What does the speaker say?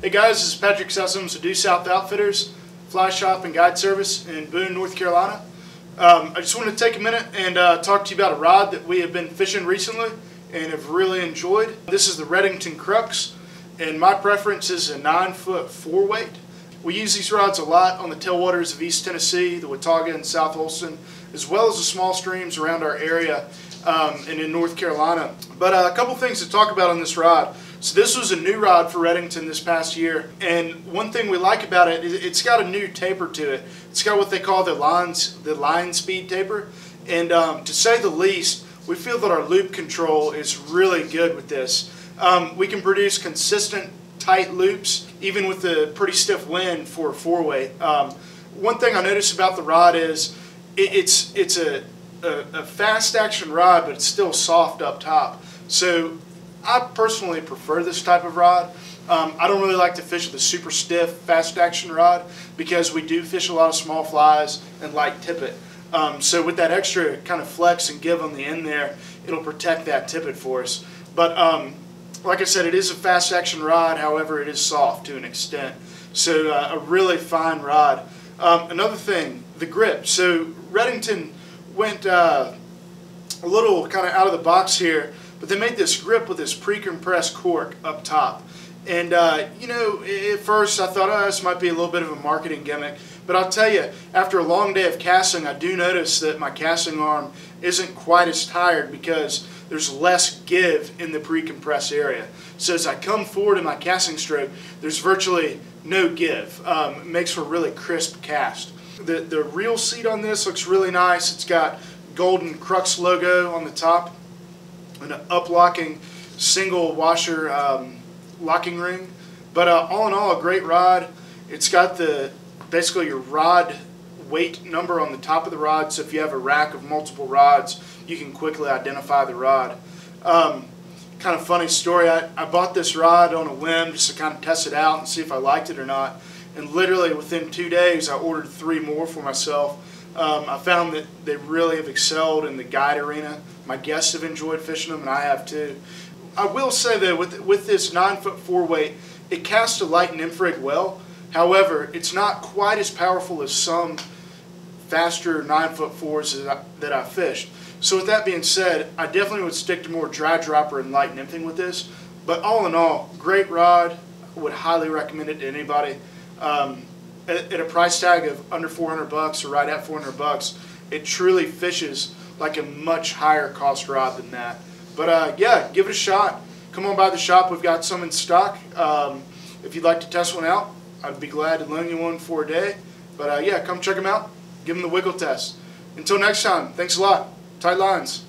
Hey guys, this is Patrick Sessoms with Due South Outfitters, Fly Shop and Guide Service in Boone, North Carolina. I just wanted to take a minute and talk to you about a rod that we have been fishing recently and have really enjoyed. This is the Redington Crux, and my preference is a 9-foot 4-weight. We use these rods a lot on the tailwaters of East Tennessee, the Watauga and South Holston, as well as the small streams around our area and in North Carolina. But a couple things to talk about on this rod. So this was a new rod for Redington this past year, and one thing we like about it is it's got a new taper to it. It's got what they call the line speed taper, and to say the least, we feel that our loop control is really good with this. We can produce consistent tight loops even with the pretty stiff wind for a 4-weight. One thing I noticed about the rod is it's a fast action rod, but it's still soft up top. So I personally prefer this type of rod. I don't really like to fish with a super stiff fast action rod because we do fish a lot of small flies and light tippet. So with that extra kind of flex and give on the end there, it'll protect that tippet for us. But like I said, it is a fast action rod, however it is soft to an extent. So a really fine rod. Another thing, the grip. So Redington went a little kind of out of the box here, but they made this grip with this pre-compressed cork up top. And you know, at first I thought, oh, this might be a little bit of a marketing gimmick. But I'll tell you, after a long day of casting, I do notice that my casting arm isn't quite as tired because there's less give in the pre-compressed area. So as I come forward in my casting stroke, there's virtually no give. It makes for a really crisp cast. The reel seat on this looks really nice. It's got golden Crux logo on the top and an up-locking single washer locking ring. But all in all, a great rod. It's got basically your rod weight number on the top of the rod, so if you have a rack of multiple rods, you can quickly identify the rod. Kind of funny story, I bought this rod on a whim just to kind of test it out and see if I liked it or not. And literally within 2 days I ordered 3 more for myself. I found that they really have excelled in the guide arena. My guests have enjoyed fishing them, and I have too. I will say that with this 9-foot 4-weight, it casts a light and infrared well. However, it's not quite as powerful as some faster 9-foot 4s that I fished. So with that being said, I definitely would stick to more dry dropper and light nymphing with this. But all in all, great rod. I would highly recommend it to anybody. At a price tag of under $400 or right at $400, it truly fishes like a much higher cost rod than that. But yeah, give it a shot. Come on by the shop. We've got some in stock. If you'd like to test one out, I'd be glad to loan you one for a day. But yeah, come check them out. Give them the wiggle test. Until next time, thanks a lot. Tight lines.